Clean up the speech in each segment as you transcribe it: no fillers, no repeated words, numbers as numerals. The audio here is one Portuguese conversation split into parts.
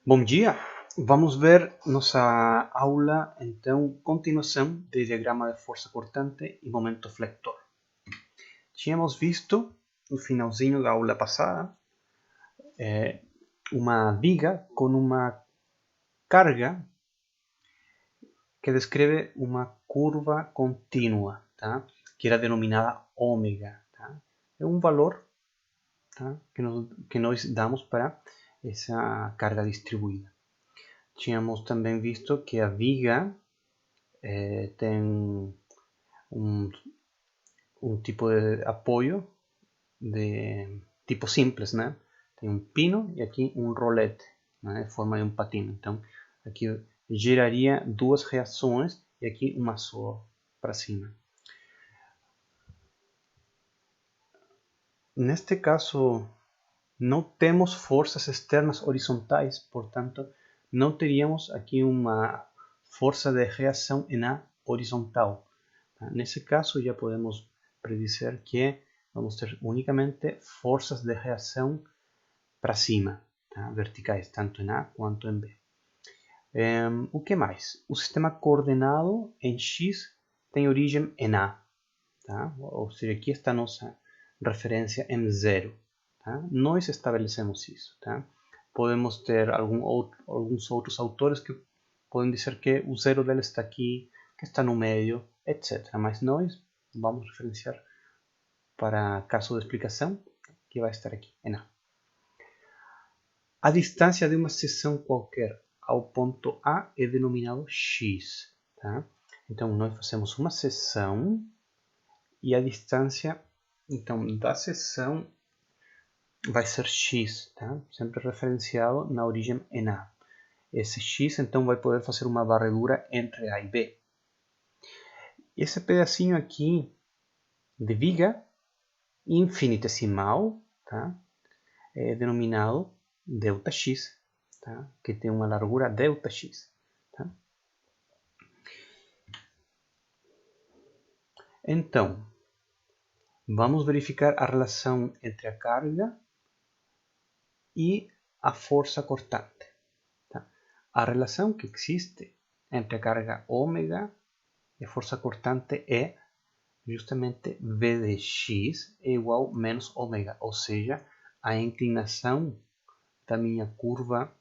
Bom dia! Vamos ver nossa aula, então, continuação de diagrama de força cortante e momento flexor. Tínhamos visto, no finalzinho da aula passada, uma viga com uma carga que descreve uma curva contínua, tá? Que era denominada ômega. Tá? É um valor, tá? que nós damos para essa carga distribuída. Tínhamos também visto que a viga tem um tipo de apoio de tipo simples, né? Tem um pino e aqui um rolete, né? Em forma de um patino. Então, aqui geraria duas reações e aqui uma só para cima. Neste caso, não temos forças externas horizontais, portanto, não teríamos aqui uma força de reação em A horizontal. Nesse caso, já podemos predizer que vamos ter unicamente forças de reação para cima, tá? Verticais, tanto em A quanto em B. O que mais? O sistema coordenado em X tem origem em A, tá? Ou seja, aqui está a nossa referência em 0. Tá? Nós estabelecemos isso. Tá? Podemos ter alguns outros autores que podem dizer que o zero dele está aqui, que está no meio, etc. Mas nós vamos referenciar para caso de explicação que vai estar aqui em A. A distância de uma seção qualquer ao ponto A é denominado x. Tá? Então, nós fazemos uma seção e a distância então, da seção vai ser x, tá? Sempre referenciado na origem em A. Esse x, então, vai poder fazer uma varredura entre A e B. Esse pedacinho aqui de viga infinitesimal, tá? É denominado ΔX, tá? Que tem uma largura ΔX. Tá? Então, vamos verificar a relação entre a carga e a força cortante. Tá? A relação que existe entre a carga ômega e a força cortante é justamente V de x é igual a menos ômega, ou seja, a inclinação da minha curva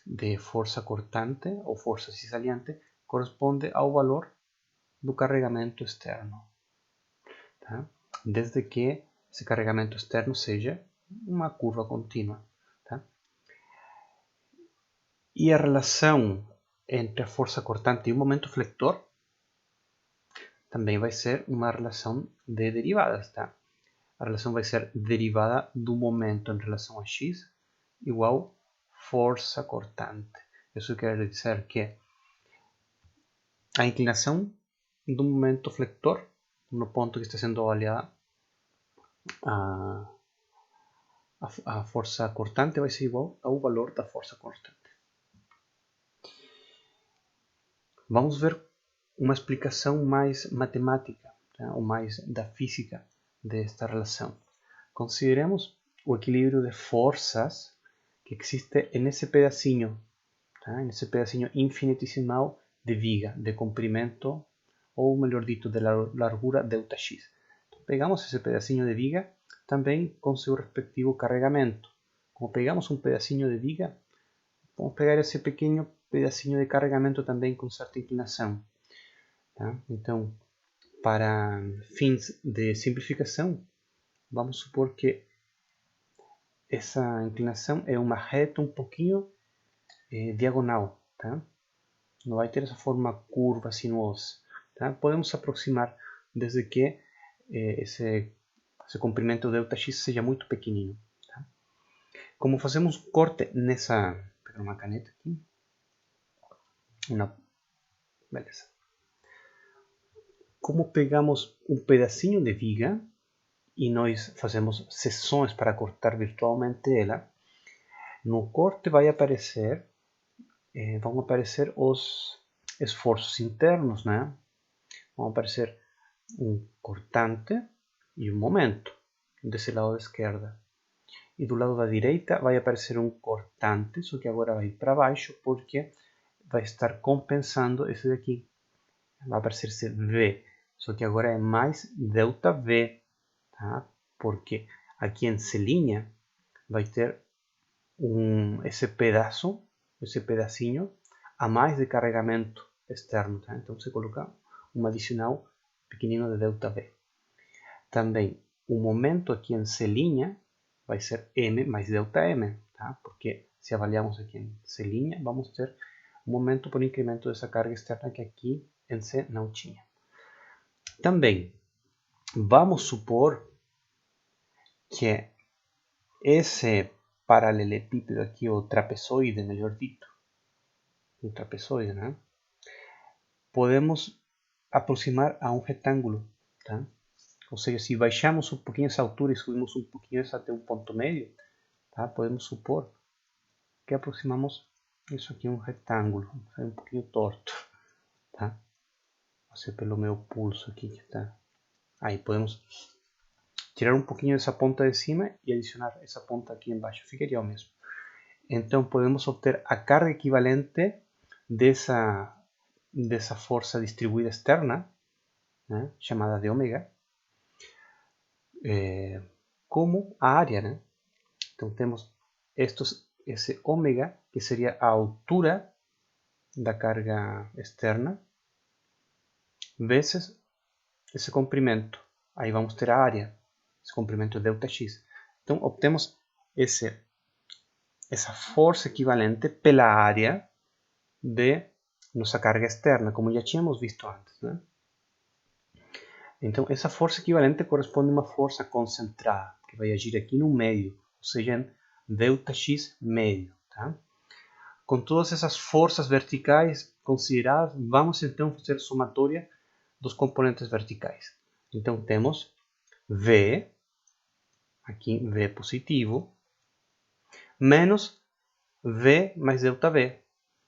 de força cortante ou força cisaliante corresponde ao valor do carregamento externo. Tá? Desde que esse carregamento externo seja uma curva contínua. Tá? E a relação entre a força cortante e o momento flexor também vai ser uma relação de derivadas. Tá? A relação vai ser derivada do momento em relação a x igual força cortante. Isso quer dizer que a inclinação do momento flexor no ponto que está sendo avaliada a força cortante vai ser igual ao valor da força cortante. Vamos ver uma explicação mais matemática, tá? Ou mais da física desta relação. Consideremos o equilíbrio de forças que existe nesse pedacinho, tá? Nesse pedacinho infinitesimal de viga, de comprimento, ou melhor dito, de largura ΔX. Então, pegamos esse pedacinho de viga também com seu respectivo carregamento. Como pegamos um pedacinho de viga, vamos pegar esse pequeno pedacinho de carregamento também com certa inclinação. Tá? Então, para fins de simplificação, vamos supor que essa inclinação é uma reta um pouquinho diagonal. Tá? Não vai ter essa forma curva, sinuosa. Tá? Podemos aproximar desde que esse comprimento ΔX seja muito pequenino. Tá? Como fazemos corte nessa... Vou pegar uma caneta aqui. Beleza. Como pegamos um pedacinho de viga e nós fazemos seções para cortar virtualmente ela, no corte vão aparecer os esforços internos, né? Vão aparecer um cortante e um momento desse lado da esquerda. E do lado da direita vai aparecer um cortante, só que agora vai para baixo porque vai estar compensando esse daqui. Vai aparecer V, só que agora é mais ΔV, tá? Porque aqui em C' vai ter esse pedaço, esse pedacinho a mais de carregamento externo, tá? Então você coloca um adicional pequenino de ΔV. Também o momento aqui em C' vai ser M mais ΔM, tá? Porque se avaliamos aqui em C', vamos ter um momento por incremento dessa carga externa que aqui em C não tinha. Também vamos supor que esse paralelepípedo aqui, o trapezoide, melhor dito, o trapezoide, né? Podemos aproximar a um retângulo, tá? Ou seja, se baixamos um pouquinho essa altura e subimos um pouquinho essa até um ponto médio, tá? Podemos supor que aproximamos isso aqui a um retângulo, um pouquinho torto, tá? Vou ser pelo meu pulso aqui que tá. Aí podemos tirar um pouquinho dessa ponta de cima e adicionar essa ponta aqui embaixo, ficaria o mesmo. Então podemos obter a carga equivalente dessa força distribuída externa, né, chamada de ômega, como a área, né? Então temos esse ômega, que seria a altura da carga externa, vezes esse comprimento. Aí vamos ter a área, esse comprimento é ΔX. Então obtemos essa força equivalente pela área de nossa carga externa, como já tínhamos visto antes, né? Então essa força equivalente corresponde a uma força concentrada, que vai agir aqui no meio, ou seja, em ΔX médio, tá? Com todas essas forças verticais consideradas, vamos então fazer a somatória dos componentes verticais. Então temos V, aqui V positivo, menos V mais ΔV,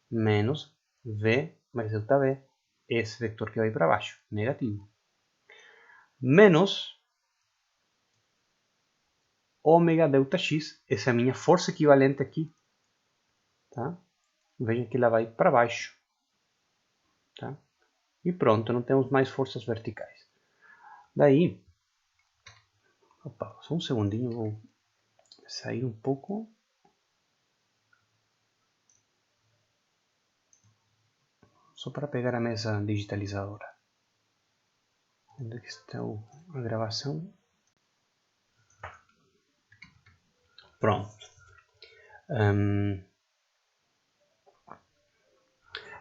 menos V mais ΔV, esse vetor que vai para baixo, negativo, menos ômega ΔX, essa é a minha força equivalente aqui, tá? Vejam que ela vai para baixo, tá? E pronto, não temos mais forças verticais. Daí, opa, só um segundinho, vou sair um pouco. Só para pegar a mesa digitalizadora. Onde é que está a gravação? Pronto.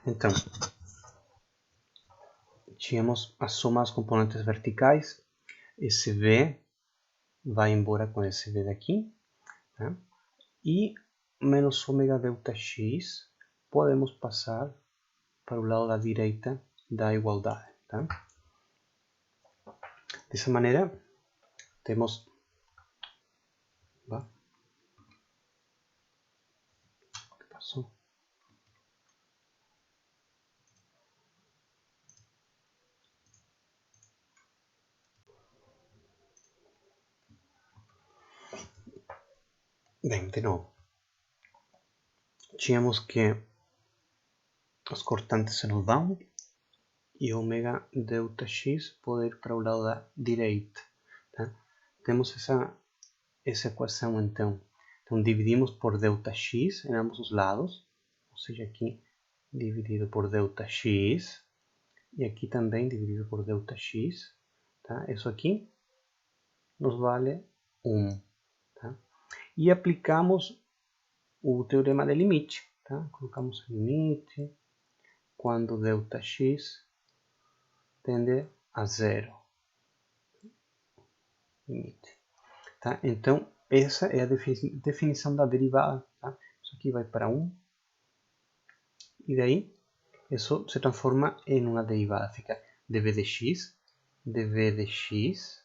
Então, tínhamos a soma dos componentes verticais. Esse V vai embora com esse V daqui, né? E menos ômega ΔX podemos passar para o lado da direita da igualdade, tá? Dessa maneira, temos... O que passou? Bem, de novo. Tínhamos que os cortantes se nos vão e ômega ΔX pode ir para o lado da direita, tá? Temos essa equação então. Então dividimos por ΔX em ambos os lados, ou seja, aqui dividido por ΔX e aqui também dividido por ΔX, tá? Isso aqui nos vale 1, tá? E aplicamos o teorema de limite, tá? Colocamos limite quando ΔX tende a zero. Limite. Tá? Então, essa é a definição da derivada. Tá? Isso aqui vai para 1. E daí, isso se transforma em uma derivada. Fica dv de x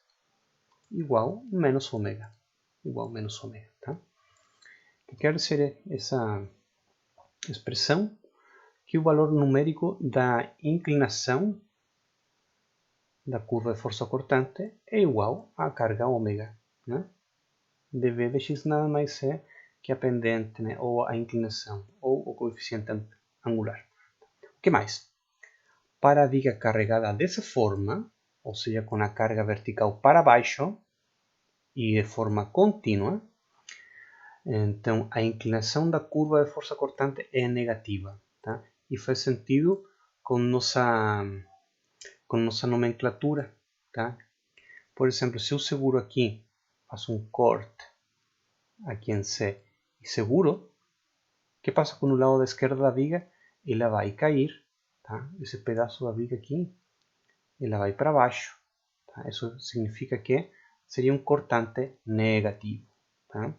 igual menos ômega. Igual menos ômega. Tá? O que quer dizer essa expressão? Que o valor numérico da inclinação da curva de força cortante é igual à carga ômega, né? dv de x nada mais é que a pendente, né, ou a inclinação, ou o coeficiente angular. O que mais? Para a viga carregada dessa forma, ou seja, com a carga vertical para baixo e de forma contínua, então a inclinação da curva de força cortante é negativa. Tá? E faz sentido com nossa nomenclatura. Tá? Por exemplo, se eu seguro aqui, faço um corte aqui em C e seguro, o que passa com o lado da esquerda da viga? Ela vai cair, tá? Esse pedaço da viga aqui, ela vai para baixo. Tá? Isso significa que seria um cortante negativo. Tá?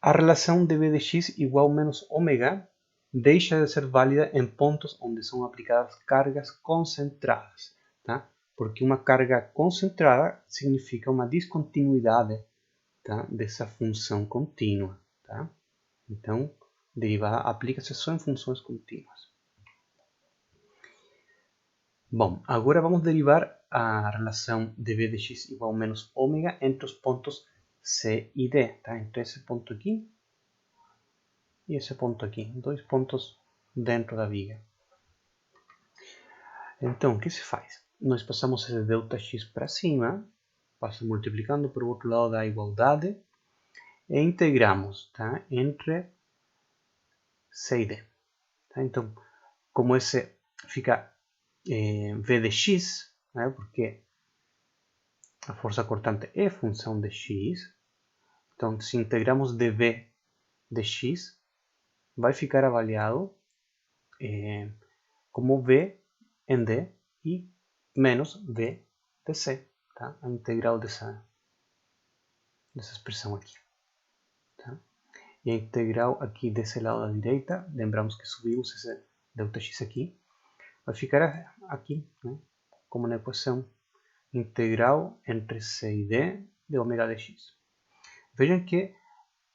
A relação dv de x igual menos ômega deixa de ser válida em pontos onde são aplicadas cargas concentradas. Tá? Porque uma carga concentrada significa uma descontinuidade, tá, dessa função contínua. Tá? Então, derivada aplica-se só em funções contínuas. Bom, agora vamos derivar a relação dv de x igual menos ômega entre os pontos C e D. Tá? Entre esse ponto aqui e esse ponto aqui. Dois pontos dentro da viga. Então, o que se faz? Nós passamos esse ΔX para cima, passa multiplicando por outro lado da igualdade, e integramos, tá, entre C e D. Tá? Então, como esse fica V de x, né, porque a força cortante é função de x, então se integramos dv de x, vai ficar avaliado como V em D e menos V de C, tá? A integral dessa expressão aqui. Tá? E a integral aqui desse lado da direita, lembramos que subimos esse ΔX aqui, vai ficar aqui, né? Como na equação integral entre C e D de ômega de x. Vejam que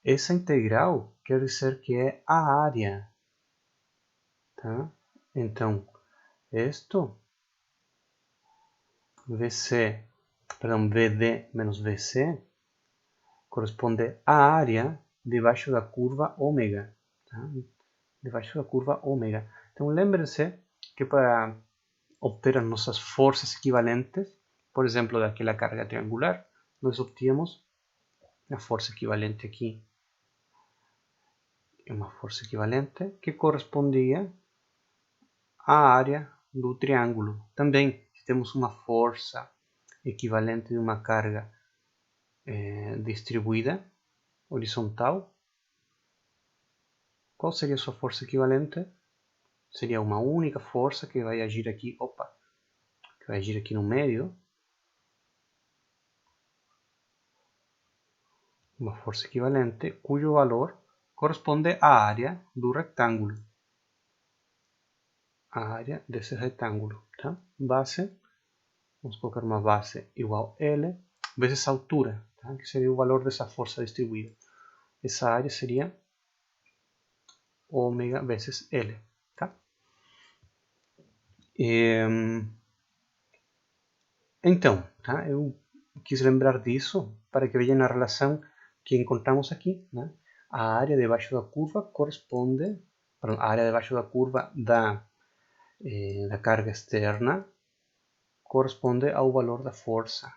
essa integral quer dizer que é a área. Tá? Então, isto VD menos VC corresponde à área debaixo da curva ômega. Tá? Debaixo da curva ômega. Então, lembrem-se que para obter as nossas forças equivalentes, por exemplo, daquela carga triangular, nós obtínhamos a força equivalente aqui. Uma força equivalente que correspondia à área do triângulo. Também, se temos uma força equivalente de uma carga distribuída, horizontal, qual seria a sua força equivalente? Seria uma única força que vai agir aqui, que vai agir aqui no meio. Uma força equivalente cujo valor corresponde à área do retângulo. A área desse retângulo. Tá? Base, vamos colocar uma base igual a L, vezes a altura, tá? Que seria o valor dessa força distribuída. Essa área seria ômega vezes L. Tá? Então, tá? Eu quis lembrar disso para que vejam a relação que encontramos aqui. Né? A área debaixo da curva corresponde, a área debaixo da curva da carga externa corresponde ao valor da força,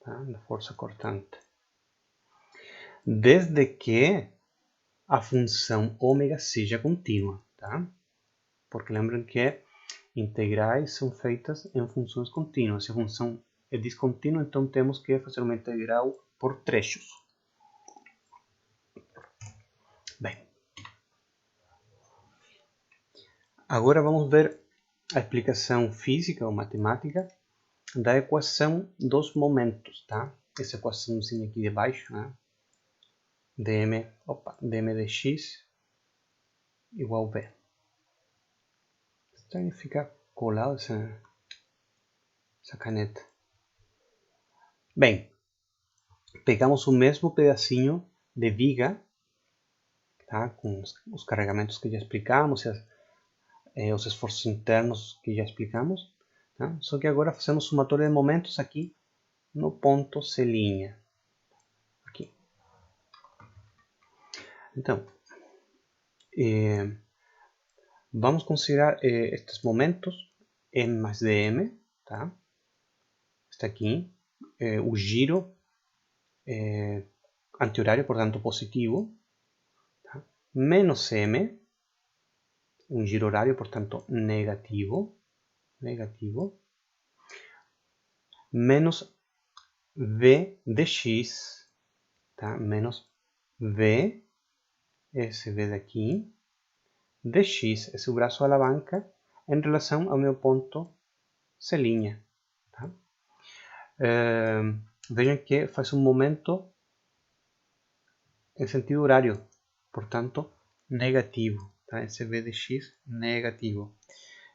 tá? Da força cortante. Desde que a função ômega seja contínua, tá? Porque lembrem que integrais são feitas em funções contínuas. Se a função é descontínua, então temos que fazer uma integral por trechos. Bem, agora vamos ver a explicação física ou matemática da equação dos momentos, tá? Essa equaçãozinha aqui de baixo, né? dm de x igual v. Estranho ficar colado essa caneta. Bem, pegamos o mesmo pedacinho de viga, tá? Com os carregamentos que já explicamos, os esforços internos que já explicamos, tá? Só que agora fazemos somatório de momentos aqui no ponto C'. Aqui. Então, vamos considerar estes momentos M mais dm, tá? Está aqui. O giro anti-horário, portanto positivo, tá? Menos M, um giro horário, portanto negativo, menos V de x, tá? Menos V, esse V daqui, dx, esse é o braço da alavanca, em relação ao meu ponto C'. Tá? Vejam que faz um momento em sentido horário, portanto negativo. Tá? Esse V de x negativo.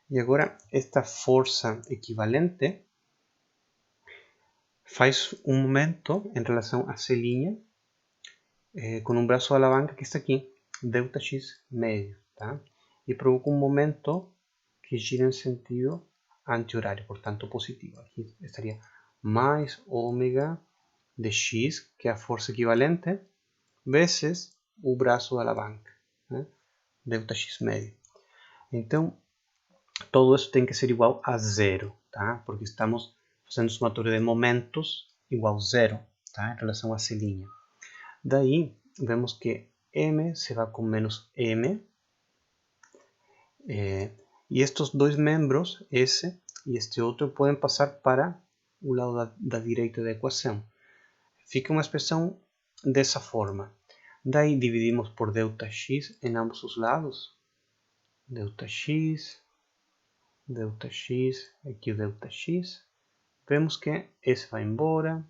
E agora esta força equivalente faz um momento em relação a C', com um braço da alavanca que está aqui, ΔX médio, tá? E provoca um momento que gira em sentido anti-horário, portanto positivo. Aqui estaria mais ômega de x, que é a força equivalente, vezes o braço da alavanca, né? ΔX médio. Então, todo isso tem que ser igual a zero, tá? Porque estamos fazendo somatória de momentos igual a zero, tá? Em relação a C'. Daí, vemos que M se vai com menos M, e estes dois membros, esse e este outro, podem passar para o lado da direita da equação. Fica uma expressão dessa forma. Daí dividimos por ΔX em ambos os lados. ΔX, aqui o ΔX. Vemos que esse vai embora,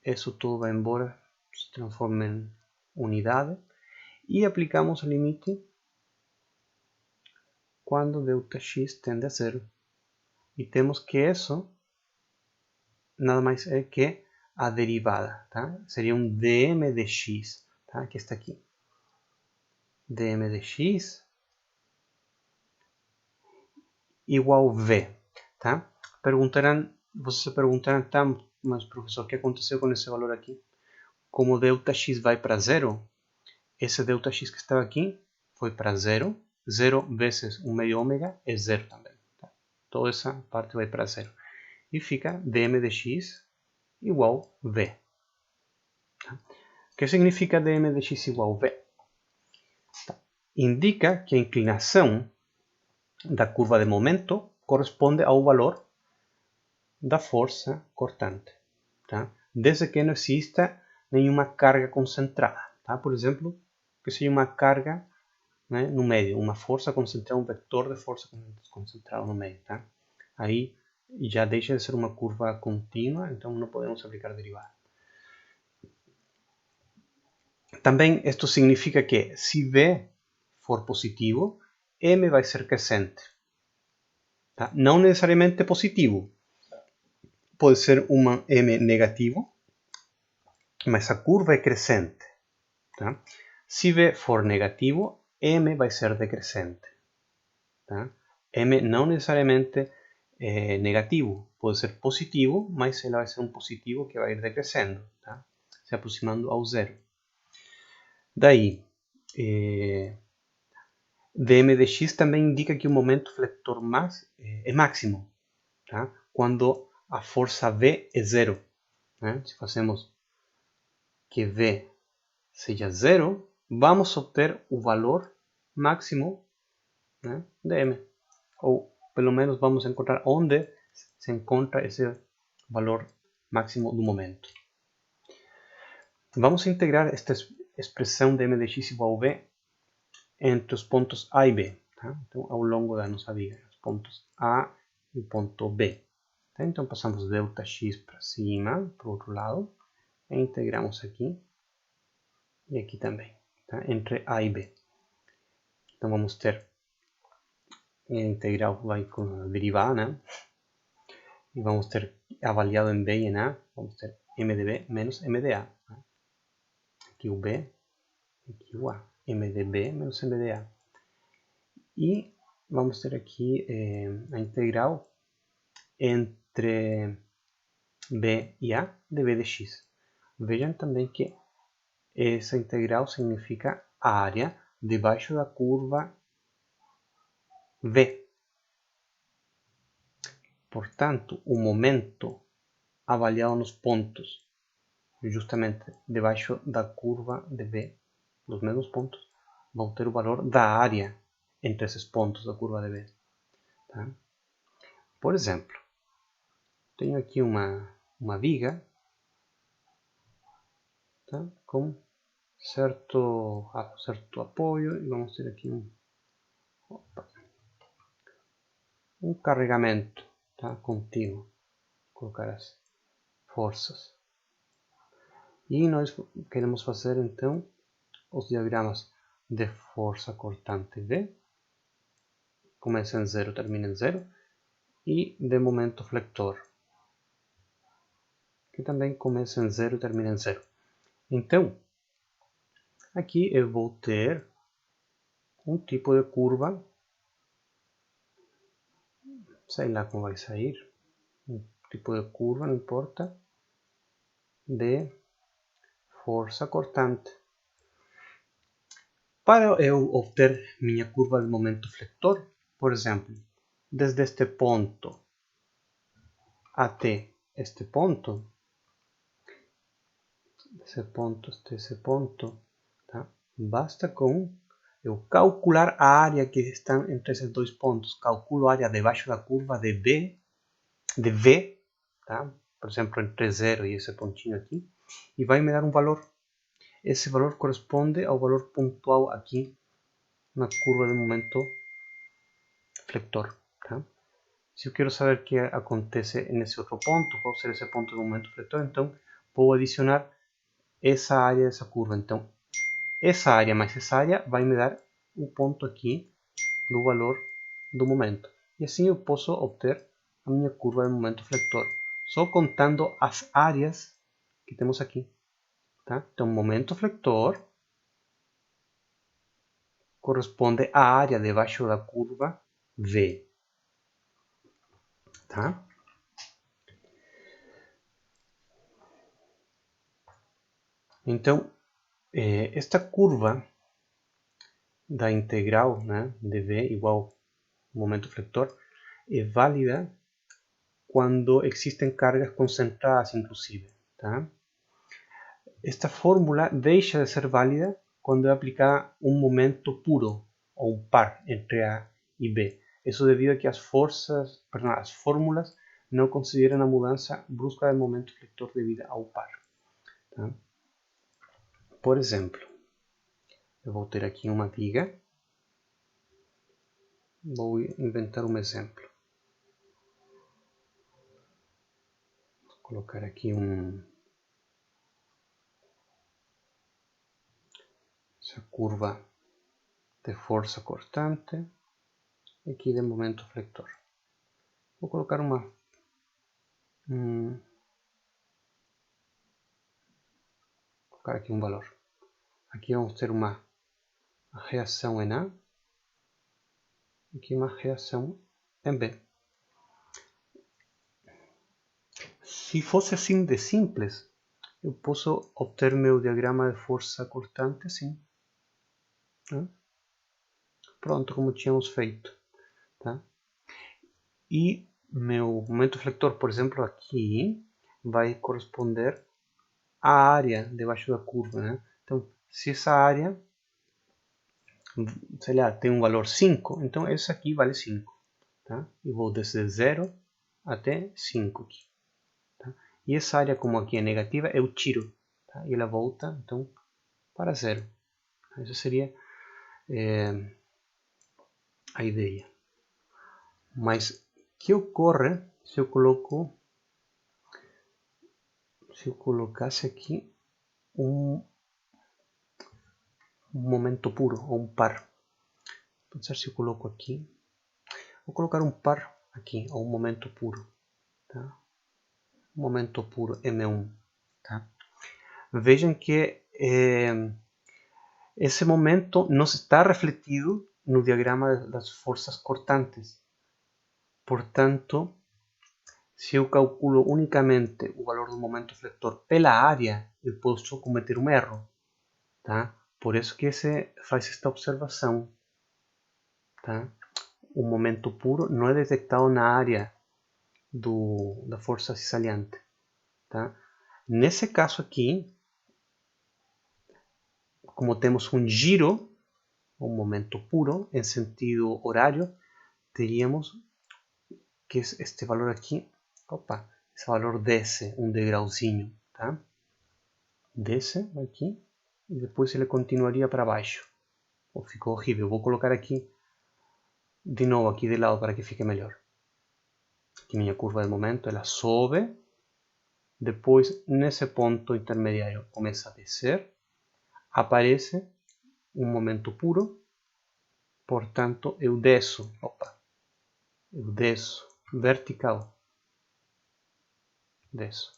isso tudo vai embora, se transforma em unidade. E aplicamos o limite quando ΔX tende a zero. E temos que isso nada mais é que a derivada, tá? Seria um dm de x, tá? Que está aqui. dm de x igual v, tá? Vocês se perguntarão, tá, mas professor, o que aconteceu com esse valor aqui? Como ΔX vai para zero, esse ΔX que estava aqui foi para zero. 0 vezes 1 meio ômega é zero também. Tá? Toda essa parte vai para zero. E fica dm de x igual v. Tá? O que significa dm de x igual v? Tá? Indica que a inclinação da curva de momento corresponde ao valor da força cortante, tá? Desde que não exista nenhuma carga concentrada. Tá? Por exemplo, que seja uma carga, né, no meio, uma força concentrada, um vetor de força concentrado no meio. Tá? Aí já deixa de ser uma curva contínua, então não podemos aplicar derivada. Também isto significa que se V for positivo, M vai ser crescente. Tá? Não necessariamente positivo. Pode ser uma M negativo, mas a curva é crescente. Tá? Se V for negativo, M vai ser decrescente. Tá? M não necessariamente é negativo, pode ser positivo, mas ela vai ser um positivo que vai ir decrescendo, tá? Se aproximando ao zero. Daí, dm de x também indica que o momento flector é máximo, tá? Quando a força V é zero. Né? Se fazemos que V seja zero, vamos obter o valor máximo, né, de M. Ou pelo menos vamos encontrar onde se encontra esse valor máximo do momento. Vamos integrar esta expressão de m de x igual a v entre os pontos A e B. Tá? Então, ao longo da nossa vida, os pontos A e o ponto B. Tá? Então, passamos ΔX para cima, para o outro lado, e integramos aqui e aqui também, tá? Entre A e B. Então, vamos ter a integral vai com a derivada, né? E vamos ter avaliado em B e em A, vamos ter m de B menos m de A. Tá? Aqui o B, aqui o A. m de B menos m de A. E vamos ter aqui a integral entre B e A de B de x. Vejam também que essa integral significa a área debaixo da curva V. Portanto, o momento avaliado nos pontos, justamente debaixo da curva de V, dos mesmos pontos, vão ter o valor da área entre esses pontos da curva de V. Tá? Por exemplo, tenho aqui uma viga, tá? Com certo apoio, e vamos ter aqui um carregamento, tá? Contínuo. Vou colocar as forças. E nós queremos fazer então os diagramas de força cortante V, começa em 0, termina em 0, e de momento flexor, que também começa em 0 e termina em 0. Então, aqui eu vou ter um tipo de curva, sei lá como vai sair, um tipo de curva, não importa, de força cortante. Para eu obter minha curva de momento flexor, por exemplo, desde este ponto até este ponto, esse ponto até esse ponto, tá? Basta com eu calcular a área que está entre esses dois pontos. Calculo a área debaixo da curva de V, tá? Por exemplo, entre 0 e esse pontinho aqui, e vai me dar um valor. Esse valor corresponde ao valor pontual aqui na curva de momento flexor. Tá? Se eu quero saber o que acontece nesse outro ponto, qual será esse ponto de momento flexor, então vou adicionar essa área dessa curva. Então, essa área mais essa área vai me dar o ponto aqui do valor do momento. E assim eu posso obter a minha curva de momento flexor, só contando as áreas que temos aqui. Tá? Então, momento flexor corresponde à área debaixo da curva V. Tá? Então, esta curva da integral, né, de V igual momento flexor é válida quando existem cargas concentradas, inclusive. Tá? Esta fórmula deixa de ser válida quando é aplicada um momento puro ou um par entre A e B. Isso devido a que as fórmulas não consideram a mudança brusca do momento flexor devido ao par. Tá? Por exemplo, eu vou ter aqui uma viga. Vou inventar um exemplo. Vou colocar aqui essa curva de força cortante, aqui de momento flexor. Vou colocar colocar aqui um valor. Aqui vamos ter uma reação em A, aqui uma reação em B. Se fosse assim de simples, eu posso obter meu diagrama de força cortante assim. Tá? Pronto, como tínhamos feito. Tá? E meu momento flexor, por exemplo, aqui vai corresponder à área debaixo da curva. Né? Então, se essa área, sei lá, tem um valor 5, então essa aqui vale 5. Tá? E vou desde 0 até 5 aqui. Tá? E essa área, como aqui é negativa, eu tiro. Tá? E ela volta, então, para 0. Essa seria a ideia. Mas o que ocorre se eu colocasse aqui um momento puro ou um par? Vou pensar se eu coloco aqui. Vou colocar um par aqui, ou um momento puro. Tá? Momento puro M1. Tá? Vejam que esse momento não está refletido no diagrama das forças cortantes. Portanto, se eu calculo unicamente o valor do momento flector pela área, eu posso cometer um erro, tá? Por isso que você faz esta observação, tá? O momento puro não é detectado na área da força cissaliante, tá? Nesse caso aqui, como temos um giro, um momento puro em sentido horário, teríamos que este valor aqui, opa, esse valor desce um degrauzinho, tá? Desce aqui e depois ele continuaria para baixo. Oh, ficou horrível. Vou colocar aqui de novo aqui de lado para que fique melhor. Aqui minha curva de momento, ela sobe, depois nesse ponto intermediário começa a descer, aparece um momento puro, portanto eu desço, eu desço vertical, desço.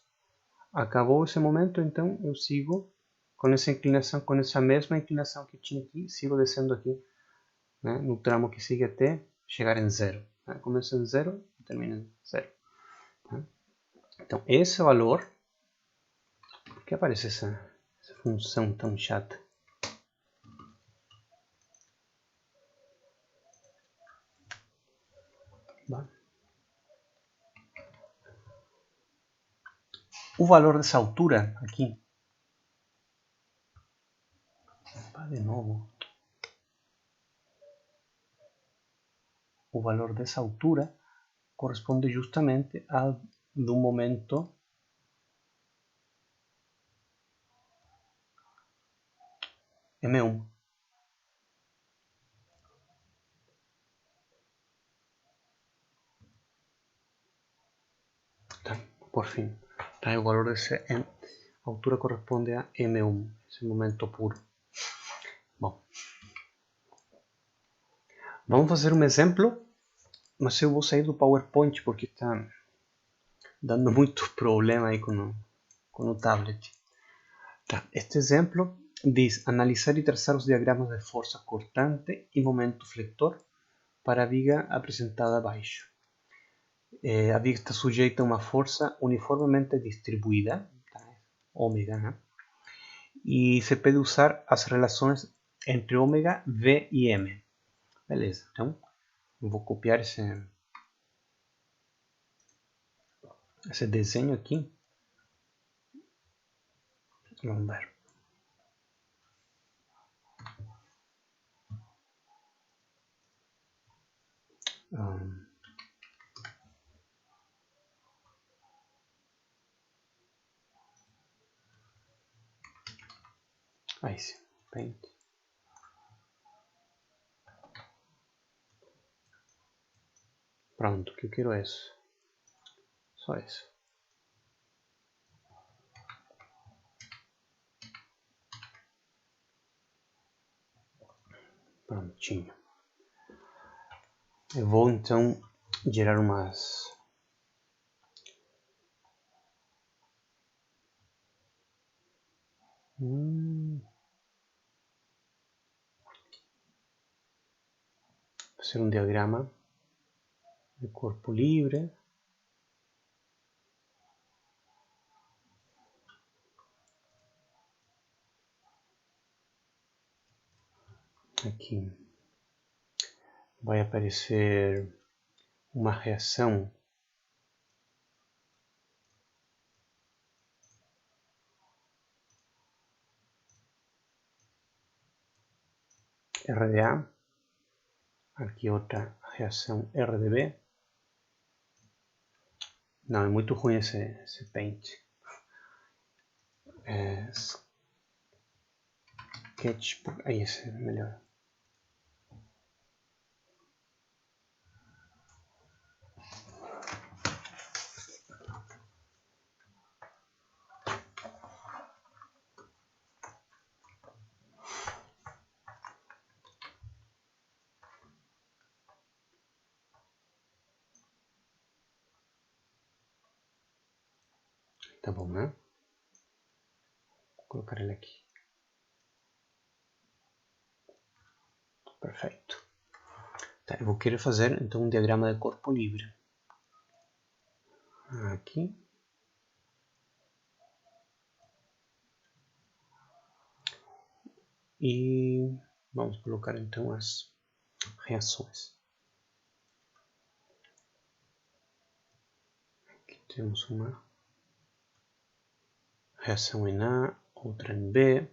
Acabou esse momento, então eu sigo com essa inclinação, com essa mesma inclinação que tinha aqui, sigo descendo aqui, né, no tramo que sigue até chegar em zero. Né? Começa em zero e termina em zero. Tá? Então esse valor, por que aparece essa função tão chata? Bom. O valor dessa altura aqui, de novo, o valor dessa altura corresponde justamente ao do momento M1. Tá, por fim, tá, o valor dessa altura corresponde a M1, esse momento puro. Bom, vamos fazer um exemplo, mas eu vou sair do PowerPoint porque está dando muito problema aí com o tablet. Tá, este exemplo diz analisar e traçar os diagramas de força cortante e momento flector para a viga apresentada abaixo. A viga está sujeita a uma força uniformemente distribuída, tá? Ômega, né? E se pode usar as relações entre ômega, V e M. Beleza, então eu vou copiar esse desenho aqui. Vamos ver. Aí sim, Paint. Pronto, que eu quero é isso. Só isso. Prontinho. Eu vou então gerar umas fazer um diagrama de corpo livre. Aqui vai aparecer uma reação RDA, aqui outra reação RDB. Não, é muito ruim esse Paint. Sketchbook, aí esse é melhor. Tá bom, né? Vou colocar ele aqui. Perfeito. Tá, eu vou querer fazer então um diagrama de corpo livre. aqui. E vamos colocar então as reações. Aqui temos uma reação em A, outra em B.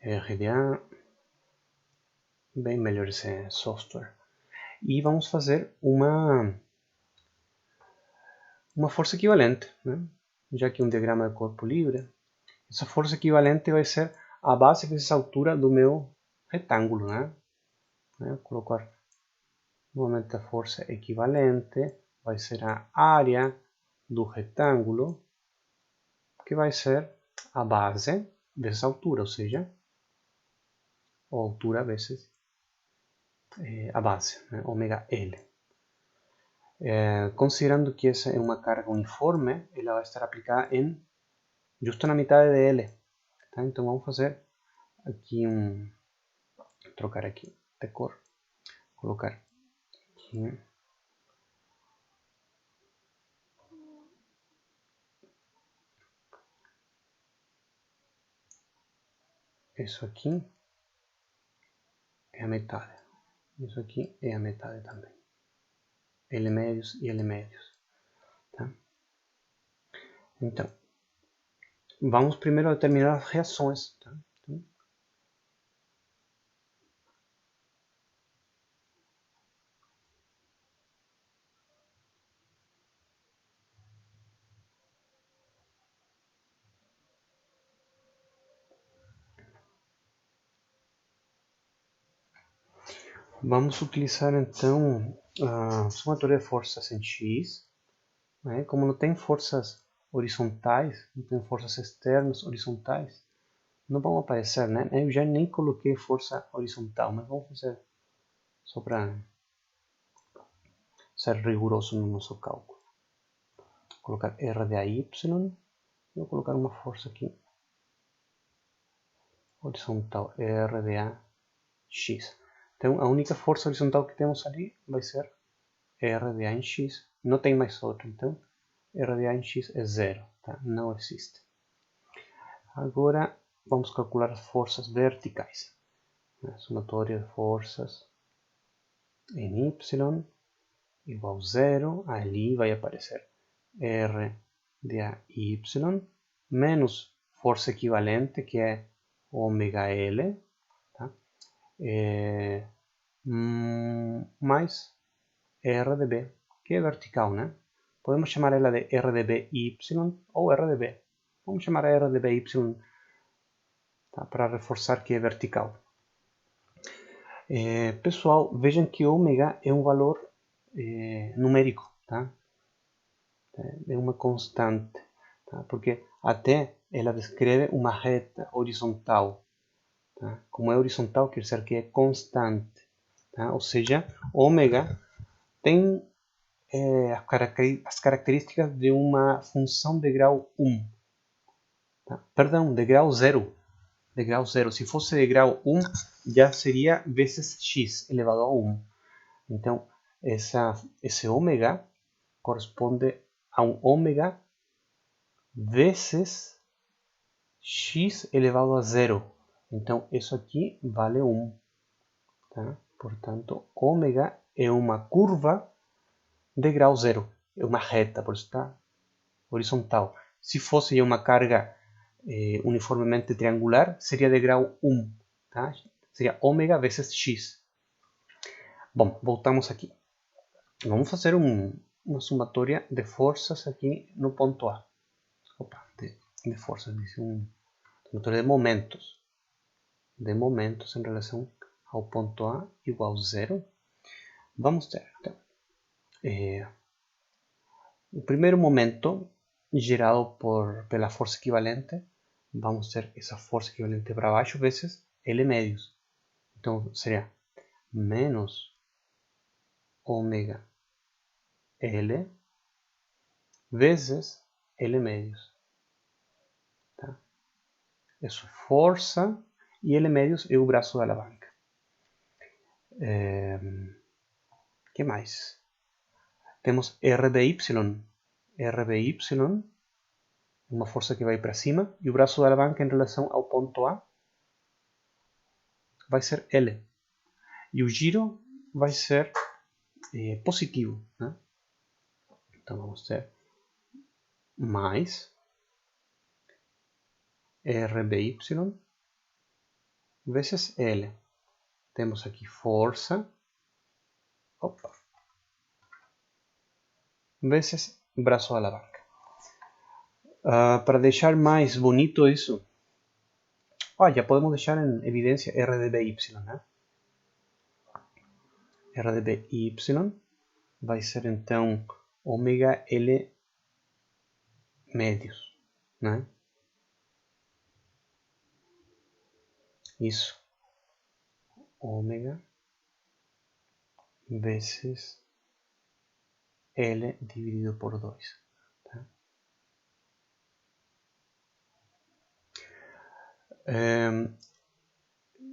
RDA, bem melhor esse software. E vamos fazer uma força equivalente, né? Já que um diagrama de corpo livre, essa força equivalente vai ser a base vezes a altura do meu retângulo, né? Vou colocar novamente a força equivalente, vai ser a área do retângulo, que vai ser a base vezes a altura, ou seja, a altura vezes a base, né? Ômega L. Considerando que essa é uma carga uniforme, ela vai estar aplicada justo na metade de L. Tá? Então vamos fazer aqui trocar aqui de cor, colocar aqui isso aqui é a metade, isso aqui é a metade também, L médios e L médios, tá? Então vamos primeiro determinar as reações, tá? Então, vamos utilizar então a somatória de forças em X, né? Como não tem forças horizontais, não tem forças externas horizontais, não vão aparecer, né? Eu já nem coloquei força horizontal, mas vamos fazer só para ser rigoroso no nosso cálculo. Vou colocar R de AY, vou colocar uma força aqui horizontal, R de AX. Então a única força horizontal que temos ali vai ser R de A em X, não tem mais outra, então R de A em X é zero, tá? Não existe. Agora vamos calcular as forças verticais. A somatória de forças em Y igual a zero, ali vai aparecer R de AY menos força equivalente, que é ômega L, tá? Mais R de B, que é vertical, né? Podemos chamar ela de R de BY ou R de B. Vamos chamar a R de BY, tá? Para reforçar que é vertical. Pessoal, vejam que ômega é um valor numérico, tá? É uma constante, tá? Porque até ela descreve uma reta horizontal, tá? Como é horizontal, quer dizer que é constante, tá? Ou seja, ômega tem as características de uma função de grau 1, tá? Perdão, de grau 0. De grau 0. Se fosse de grau 1, já seria vezes x elevado a 1. Então, esse ômega corresponde a um ômega vezes x elevado a 0. Então, isso aqui vale 1. Tá? Portanto, ômega é uma curva de grau 0. É uma reta, por isso está horizontal. Se fosse uma carga uniformemente triangular, seria de grau 1. Tá? Seria ômega vezes x. Bom, voltamos aqui. Vamos fazer uma somatória de forças aqui no ponto A. Opa, de forças, dice somatória de momentos. De momentos em relação ao ponto A igual a 0. Vamos ter então, o primeiro momento gerado pela força equivalente, vamos ter essa força equivalente para baixo vezes L médios. Então seria menos ômega L vezes L medios. Tá? Isso, força e L medios é o braço da alavanca. Que mais? Temos RBY. RBY é uma força que vai para cima e o braço da alavanca em relação ao ponto A vai ser L. E o giro vai ser positivo. Né? Então vamos ter mais RBY vezes L. Temos aqui força, opa, vezes braço da alavanca. Para deixar mais bonito isso, já podemos deixar em evidência R de BY. Né? R de BY vai ser então ômega L médios. Né? Isso. Ômega vezes L dividido por 2. Tá?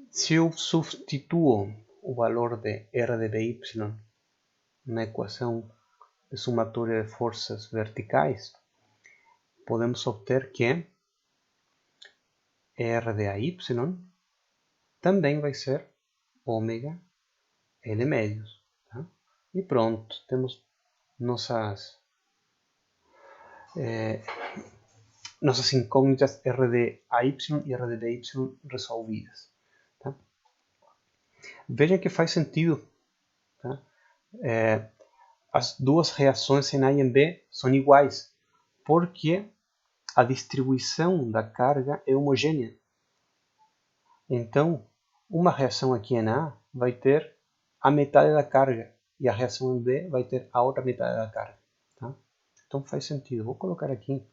Se eu substituo o valor de R de BY na equação de somatória de forças verticais, podemos obter que R de AY também vai ser ômega L médios. Tá? E pronto, temos nossas incógnitas R de AY e R de BY resolvidas. Tá? Veja que faz sentido. Tá? As duas reações em A e em B são iguais, porque a distribuição da carga é homogênea. Então, uma reação aqui em A vai ter a metade da carga e a reação em B vai ter a outra metade da carga. Tá? Então faz sentido. Vou colocar aqui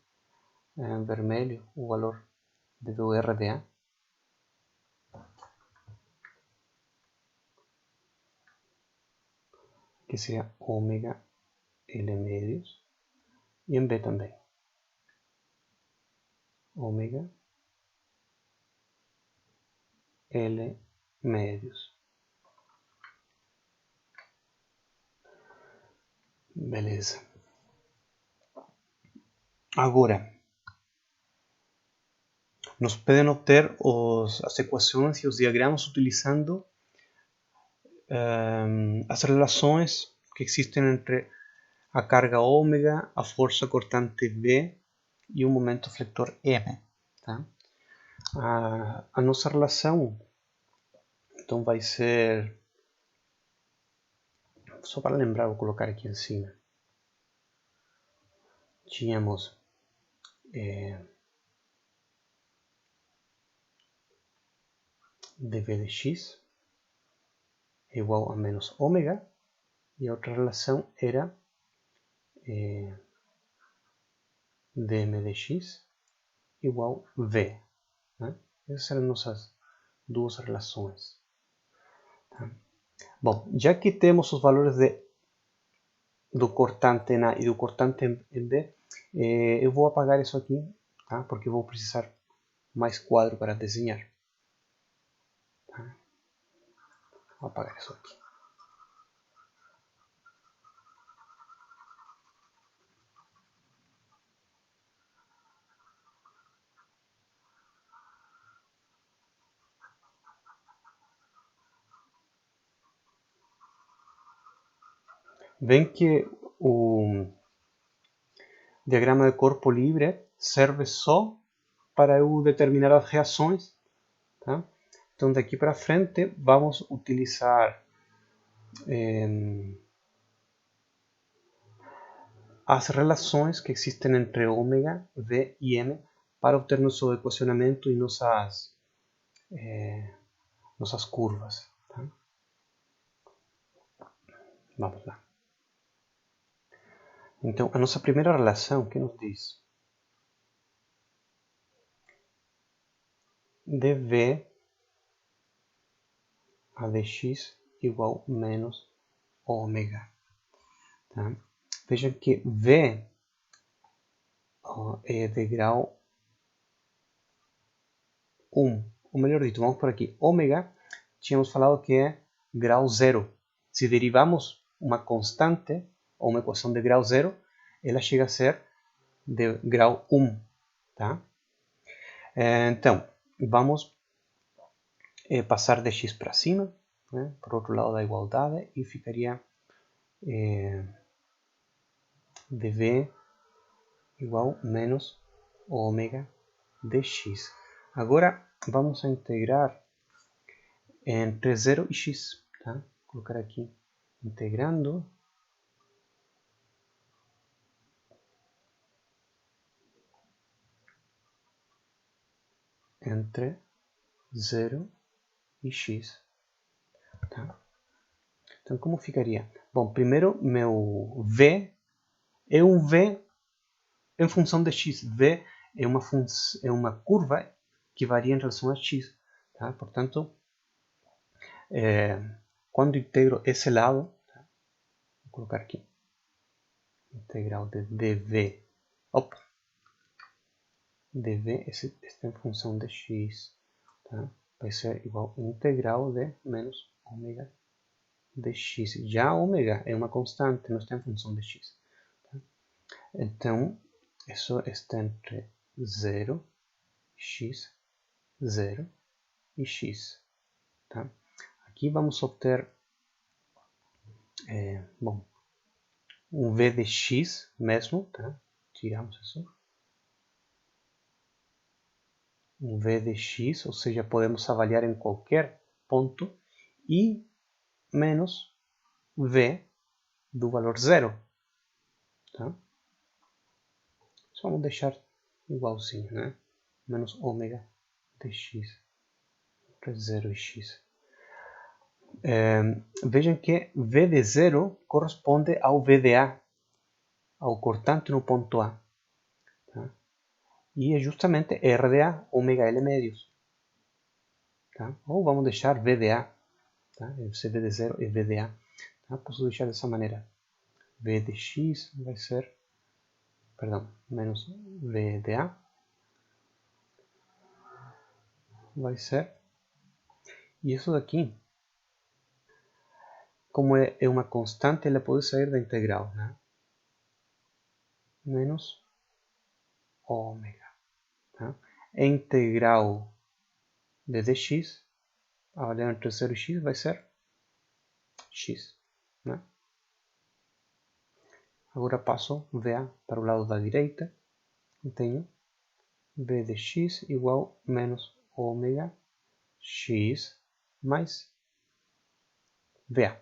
em vermelho o valor do R de A. Que seria ômega L medios. E em B também. Ômega L médios. Beleza. Agora, nos podem obter as equações e os diagramas utilizando as relações que existem entre a carga ômega, a força cortante V e o momento flexor M. Tá? A nossa relação então vai ser, só para lembrar, vou colocar aqui em cima. Tínhamos dv de x igual a menos ômega, e a outra relação era dm de x igual a v. Né? Essas eram nossas duas relações. Tá? Bom, já que temos os valores do cortante em A e do cortante em B, eu vou apagar isso aqui, tá? Porque vou precisar mais quadro para desenhar. Tá? Vou apagar isso aqui. Vem que o diagrama de corpo livre serve só para eu determinar as reações. Tá? Então daqui para frente vamos utilizar as relações que existem entre ômega, V e M para obter nosso equacionamento e nossas curvas. Tá? Vamos lá. Então, a nossa primeira relação, que nos diz? dv a dx igual menos ômega. Tá? Vejam que V, é de grau 1. Ou melhor dito, vamos por aqui. Ômega, tínhamos falado que é grau 0. Se derivamos uma constante, ou uma equação de grau 0, ela chega a ser de grau 1. Tá? Então, vamos passar de x para cima, né, por outro lado da igualdade, e ficaria dv igual menos ômega dx. Agora vamos a integrar entre 0 e x. Tá? Vou colocar aqui, integrando entre 0 e x. Tá? Então, como ficaria? Bom, primeiro, meu v é um v em função de x. V é uma curva que varia em relação a x. Tá? Portanto, quando integro esse lado, tá? Vou colocar aqui, integral de dv, dv está em função de x. Tá? Vai ser igual a integral de menos ômega dx. Já ômega é uma constante, não está em função de x. Tá? Então, isso está entre 0, x, 0 e x. Tá? Aqui vamos obter bom, um v de x mesmo. Tá? Tiramos isso. Um v de x, ou seja, podemos avaliar em qualquer ponto, e menos v do valor 0. Tá? Só vamos deixar igualzinho, né? Menos ômega dx entre 0 e x. Vejam que v de 0 corresponde ao v de a, ao cortante no ponto A. Tá? E é justamente R de A, ômega L médios. Tá? Ou vamos deixar v de A. Tá? Esse v de 0 é v de A. Tá? Posso deixar dessa maneira. V de x vai ser, perdão, menos v de A vai ser, e isso daqui, como é uma constante, ela pode sair da integral, né? Menos ômega. Tá? A integral de dx, avaliando entre 0 e x, vai ser x. Né? Agora passo VA para o lado da direita. E tenho v de x igual a menos ômega x mais VA.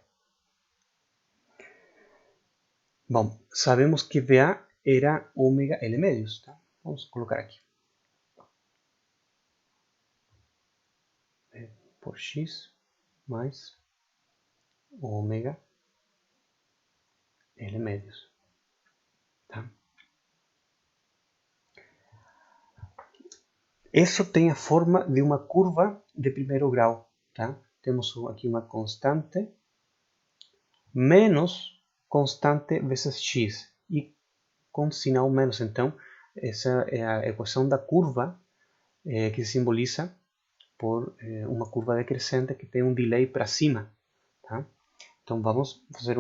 Bom, sabemos que VA era ômega L médios. Tá? Vamos colocar aqui. V por x mais ômega L médios. Tá? Isso tem a forma de uma curva de primeiro grau. Tá? Temos aqui uma constante menos constante vezes x e com sinal menos. Então, essa é a equação da curva que se simboliza por uma curva decrescente que tem um delay para cima. Tá? Então, vamos fazer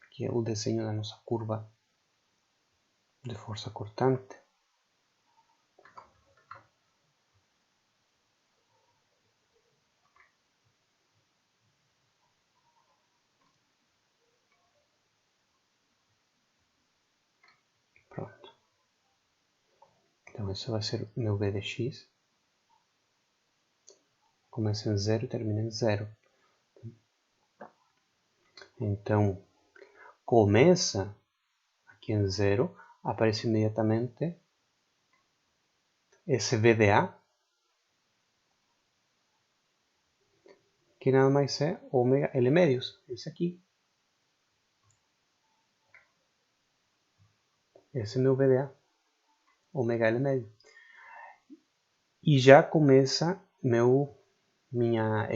aqui é o desenho da nossa curva de força cortante. Pronto. Então, esse vai ser meu v de x. Começa em 0 e termina em 0. Então, começa aqui em 0, aparece imediatamente esse v de a, que nada mais é ômega L médios, esse aqui. Esse é meu VDA, ômega L médio. E já começa minha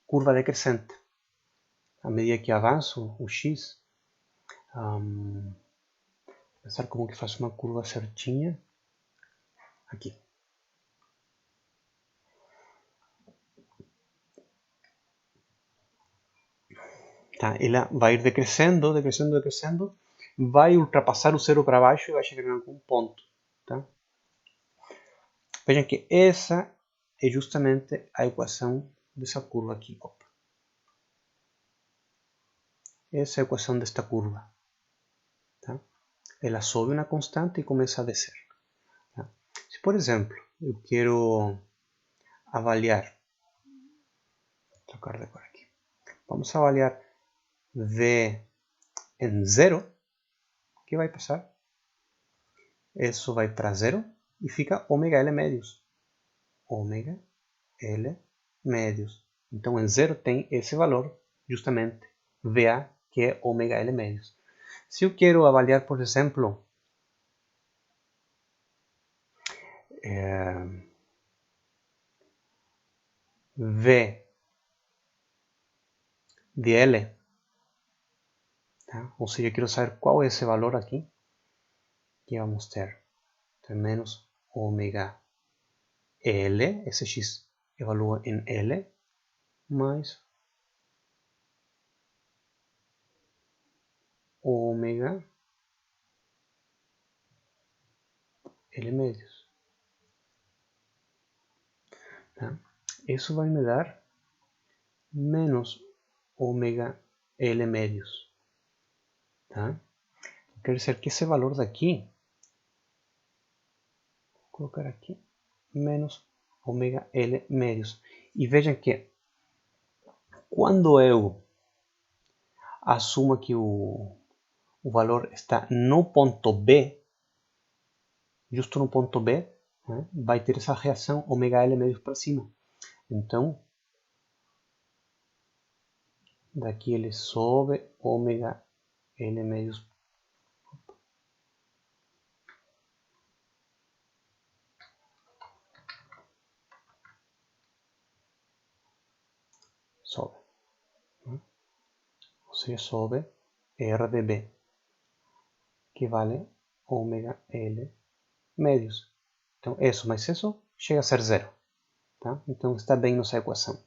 curva decrescente. À medida que avanço o x, Pensar como que faço uma curva certinha. Aqui. Tá? Ela vai ir decrescendo, decrescendo, decrescendo. Vai ultrapassar o zero para baixo e vai chegar em algum ponto. Tá? Vejam que essa é justamente a equação dessa curva aqui. Opa. Essa é a equação desta curva. Tá? Ela sobe uma constante e começa a descer. Tá? Se, por exemplo, eu quero avaliar, trocar de cor aqui. Vamos avaliar V em 0. O que vai passar? Isso vai para 0 e fica ômega L médios. Ômega L médios. Então, em 0 tem esse valor, justamente, VA, que é ômega L médios. Se eu quero avaliar, por exemplo, V de L, tá? Ou seja, eu quero saber qual é esse valor aqui, que vamos ter. Então, menos ômega L, esse X evalua em L, mais ômega L médios. Tá? Isso vai me dar menos ômega L médios. Tá? Quer dizer que esse valor daqui, vou colocar aqui, menos ômega L médios. E vejam que quando eu assumo que o valor está no ponto B, justo no ponto B, né, vai ter essa reação ômega L médios para cima. Então, daqui ele sobe ômega L médios. Sobe. Né? Ou seja, sobe R de B, que vale ômega L médios. Então, isso mais isso chega a ser zero. Tá? Então, está bem nessa equação.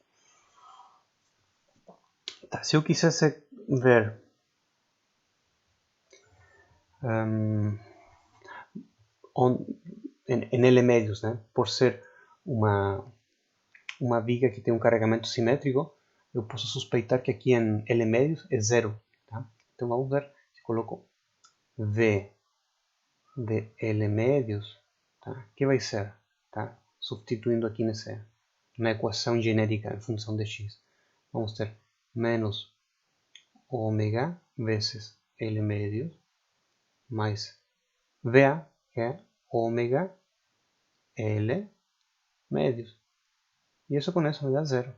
Tá, se eu quisesse ver em L médios, né, por ser uma viga que tem um carregamento simétrico, eu posso suspeitar que aqui em L médios é zero. Tá? Então, vamos ver se coloco V de L médios, tá? Que vai ser, tá? Substituindo aqui na equação genérica em função de x, vamos ter menos ômega vezes L médios mais VA, que é ômega L médios. E isso com isso me dá zero.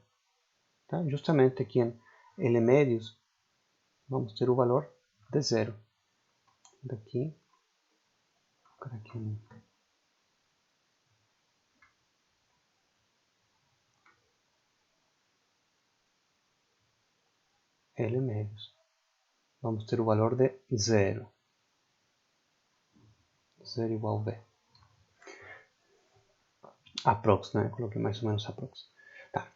Tá? Justamente aqui em L médios vamos ter o valor de zero. Daqui, aqui L médios. Vamos ter o valor de zero. Zero igual V. Aprox, né? Coloquei mais ou menos aprox. Tá.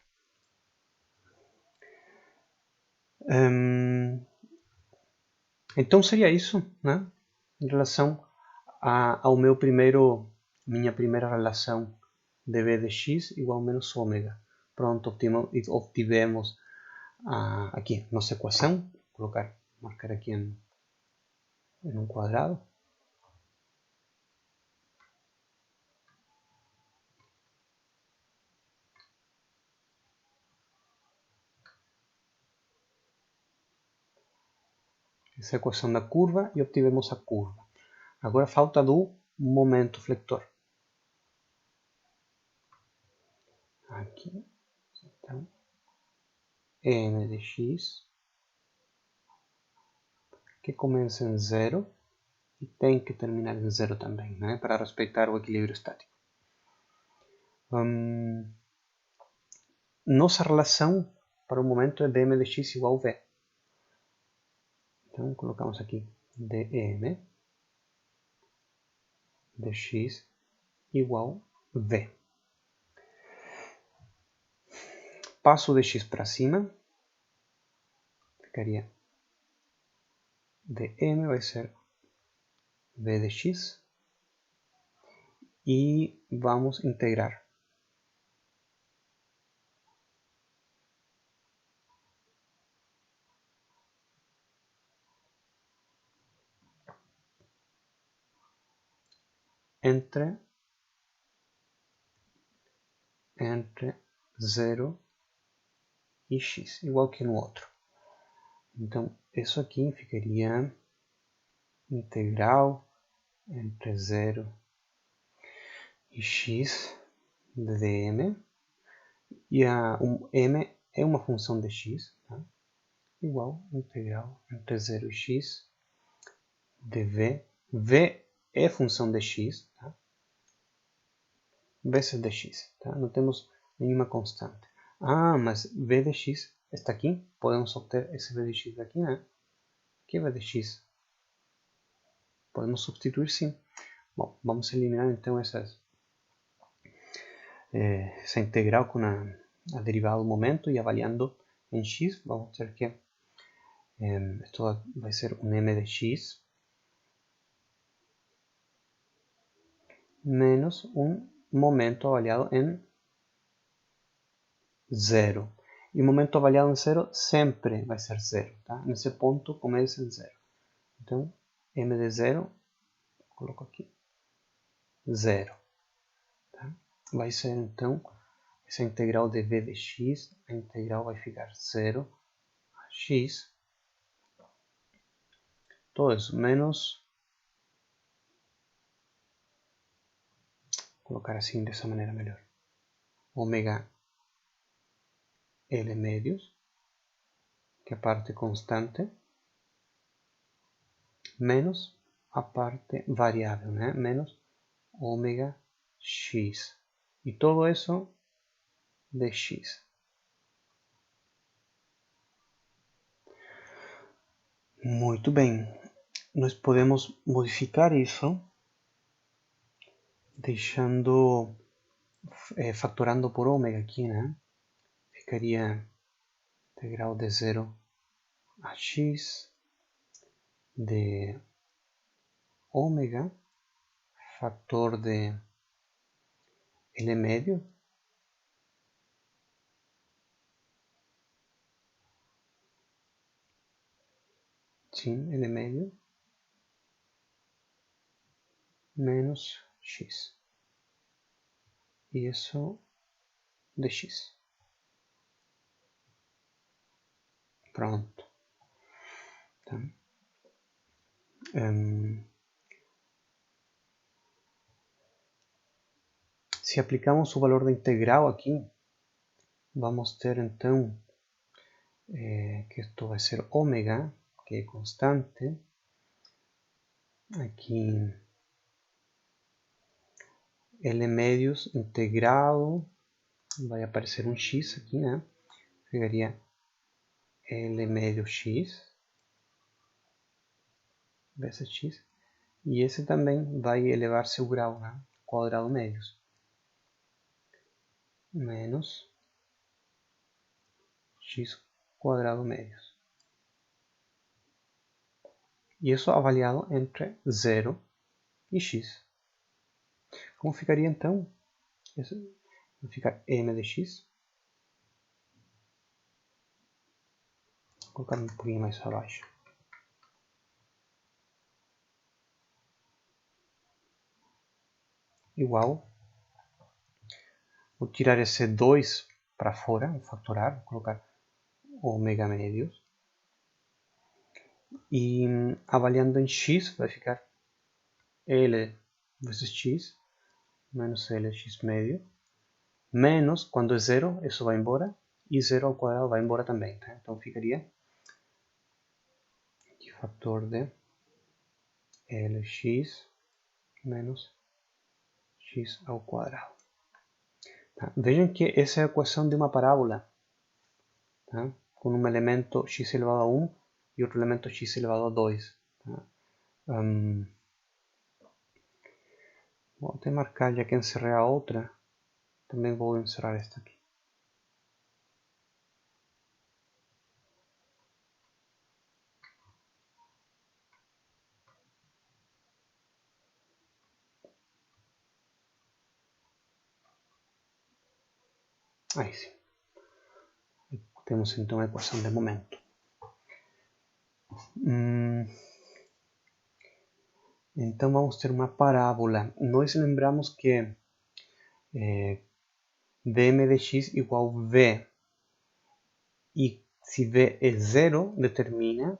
Então seria isso, né? Em relação ao minha primeira relação de V de x igual a menos ômega. Pronto, obtivemos aqui nossa equação. Vou marcar aqui em um quadrado. Essa é a equação da curva e obtivemos a curva. Agora falta do momento flector. Aqui, então, m de x, que começa em zero e tem que terminar em zero também, né? Para respeitar o equilíbrio estático. Nossa relação para o momento é dm de x igual a v. Então colocamos aqui dm de x igual v. Passo de x para cima, ficaria dm vai ser v de x e vamos integrar. Entre 0 e x, igual que no outro. Então, isso aqui ficaria integral entre 0 e x de dm, e m é uma função de x, tá? Igual integral entre 0 e x de v. V é função de x, tá? Vezes dx, tá? Não temos nenhuma constante. Ah, mas v de x está aqui. Podemos obter esse v de x daqui, né? Aqui é v de x. Podemos substituir sim. Bom, vamos eliminar então essa integral com a derivada do momento e avaliando em x, vamos ter que esto vai ser um m de x menos um momento avaliado em 0. E o momento avaliado em 0 sempre vai ser 0, tá? Nesse ponto começa em 0. Então, m de 0, coloco aqui, 0. Tá? Vai ser, então, essa integral de v de x, a integral vai ficar 0 a x, todo isso, menos, vou colocar assim, dessa maneira melhor, ômega L medios, que é a parte constante, menos a parte variável, né? Menos ômega x. E todo isso de x. Muito bem. Nós podemos modificar isso deixando, factorando por ômega aqui, né? Ficaria integral de 0 a x de ômega, factor de L médio, sim, L médio, menos x. E isso de x. Pronto. Tá. Se aplicamos o valor da integral aqui, vamos ter então que esto vai ser ômega, que é constante. Aqui L medios integrado, vai aparecer um x aqui, né? Ficaria L médio x vezes x. E esse também vai elevar seu grau, né? Quadrado médios. Menos x quadrado médios. E isso avaliado entre 0 e x. Como ficaria então? Vai ficar m de x. Vou colocar um pouquinho mais abaixo. Igual. Vou tirar esse 2 para fora, vou factorar, vou colocar ômega médios. E avaliando em x vai ficar L vezes x menos L x médio. Menos, quando é 0, isso vai embora. E 0 ao quadrado vai embora também. Tá? Então ficaria aqui fator de Lx menos x ao quadrado. Tá? Vejam que essa é a equação de uma parábola. Tá? Com um elemento x elevado a 1 e outro elemento x elevado a 2. Tá? Vou até marcar, já que encerrei a outra, também vou encerrar esta aqui. Aí sim. Temos então a equação de momento. Então vamos ter uma parábola. Nós lembramos que dm de x igual v. E se v é zero, determina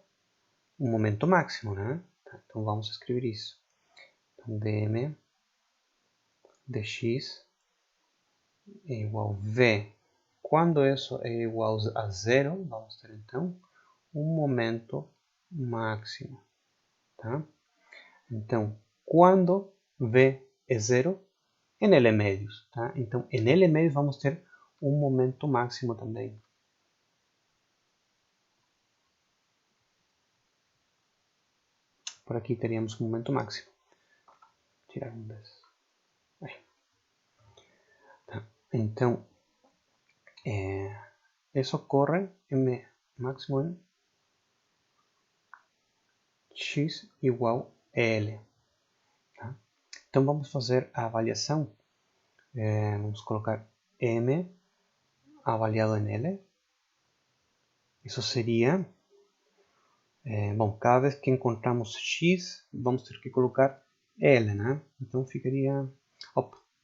um momento máximo, né? Então vamos escrever isso. Então dm de x é igual a v. Quando isso é igual a zero, vamos ter então um momento máximo, tá? Então, quando v é zero, em L médios, tá? Então, em L médios vamos ter um momento máximo também. Por aqui teríamos um momento máximo. Tirar um desses. Tá. Então, isso ocorre em máximo em x igual a L. Tá? Então, vamos fazer a avaliação. Vamos colocar M avaliado em L. Isso seria... bom, cada vez que encontramos x, vamos ter que colocar L, né? Então ficaria...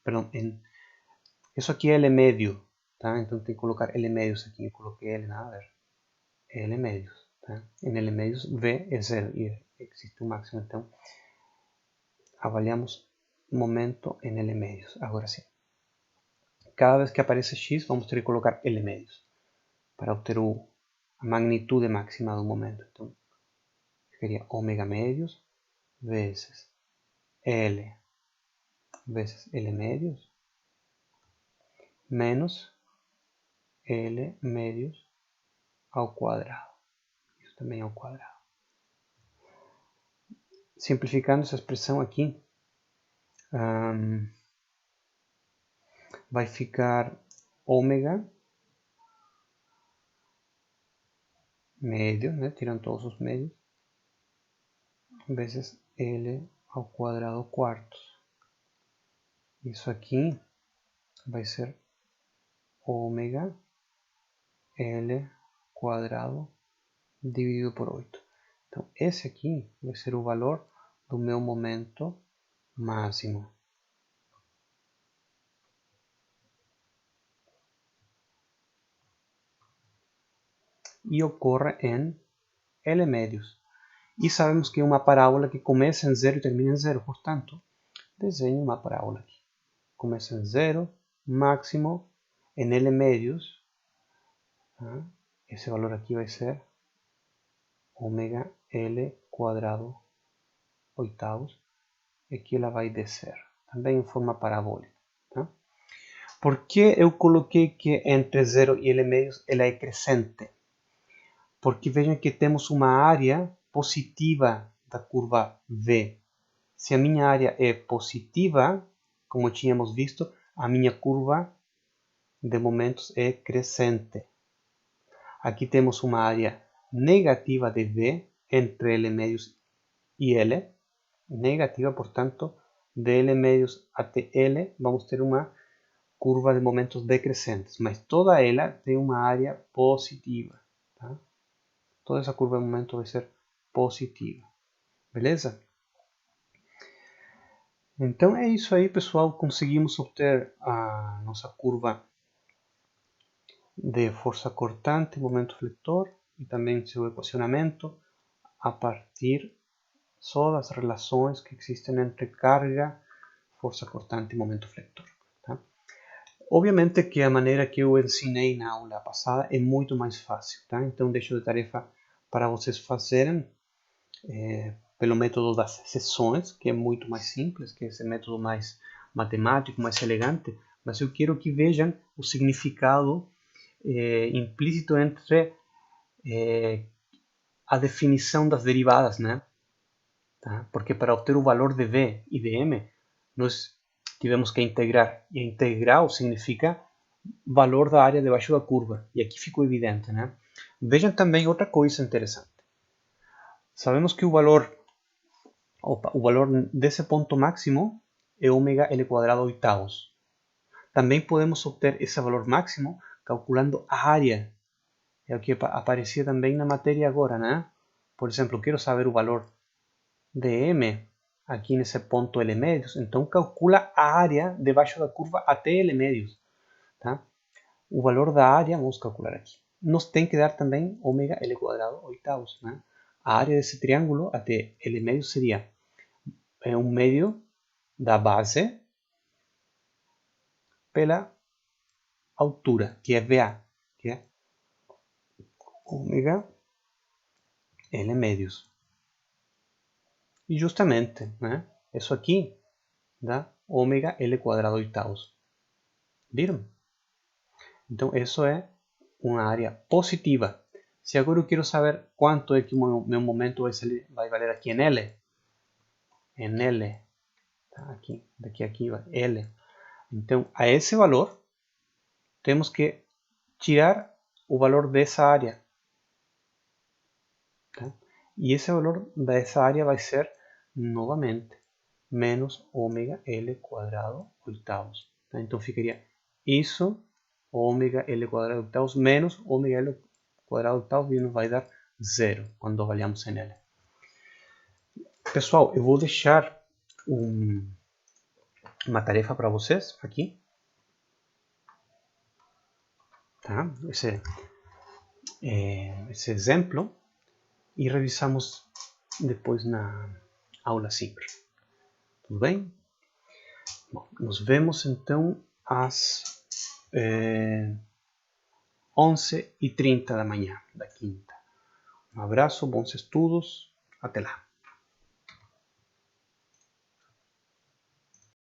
perdão, isso aqui é L médio, tá? Então tem que colocar L médios aqui. Eu coloquei L, nada a ver. L médios, tá? Em L médios, V é zero e existe um máximo. Então, avaliamos momento em L médios. Agora sim. Cada vez que aparece x, vamos ter que colocar L médios para obter a magnitude máxima do momento. Então, ficaria ômega médios vezes L vezes L médios menos L médios ao quadrado. Isso também ao quadrado. Simplificando essa expressão aqui, vai ficar ômega médio, né, tirando todos os médios, vezes L ao quadrado quartos. Isso aqui vai ser ômega L quadrado dividido por 8. Então, esse aqui vai ser o valor do meu momento máximo. E ocorre em L médios. E sabemos que é uma parábola que começa em 0 e termina em 0. Portanto, desenho uma parábola aqui. Começa em 0, máximo em L médios. Esse valor aqui vai ser ômega L quadrado oitavos. E aqui ela vai descer, também em forma parabólica. Tá? Por que eu coloquei que entre 0 e L médios ela é crescente? Porque vejam que temos uma área positiva da curva V. Se a minha área é positiva, como tínhamos visto, a minha curva de momentos é crescente. Aqui temos uma área negativa de V entre L médios e L. Negativa, portanto, de L médios até L, vamos ter uma curva de momentos decrescentes. Mas toda ela tem uma área positiva. Tá? Toda essa curva de momento vai ser positiva. Beleza? Então é isso aí, pessoal. Conseguimos obter a nossa curva de força cortante, momento flector e também seu equacionamento a partir só das relações que existem entre carga, força cortante e momento flector. Tá? Obviamente que a maneira que eu ensinei na aula passada é muito mais fácil. Tá? Então deixo de tarefa para vocês fazerem pelo método das seções, que é muito mais simples, que é esse método mais matemático, mais elegante, mas eu quero que vejam o significado implícito entre a definição das derivadas, né? Tá? Porque para obter o valor de V e de M, nós tivemos que integrar. E a integral significa valor da área debaixo da curva. E aqui ficou evidente, né? Vejam também outra coisa interessante. Sabemos que o valor desse ponto máximo é ômega L quadrado oitavos. Também podemos obter esse valor máximo calculando a área. É o que aparecia também na matéria agora, né? Por exemplo, quero saber o valor de M aqui nesse ponto L médios, então calcula a área debaixo da curva até L médios. Tá? O valor da área, vamos calcular aqui, nos tem que dar também ômega L quadrado oitavos. Né? A área desse triângulo até L médios seria 1/2 da base pela altura, que é VA, que é ômega L médios. E justamente, né, isso aqui dá ômega L quadrado oitavos. Viram? Então, isso é uma área positiva. Se agora eu quero saber quanto é que o meu momento vai valer aqui em L, tá? Aqui, daqui a aqui vai L. Então, a esse valor, temos que tirar o valor dessa área. Tá? E esse valor dessa área vai ser, novamente, menos ômega L quadrado oitavos. Tá? Então, ficaria isso, ômega L quadrado oitavos, menos ômega L quadrado oitavos, e nos vai dar 0 quando avaliamos em L. Pessoal, eu vou deixar uma tarefa para vocês aqui. Tá? Esse exemplo. E revisamos depois na aula simples. Tudo bem? Bom, nos vemos então às 11h30 da manhã da quinta. Um abraço, bons estudos, até lá.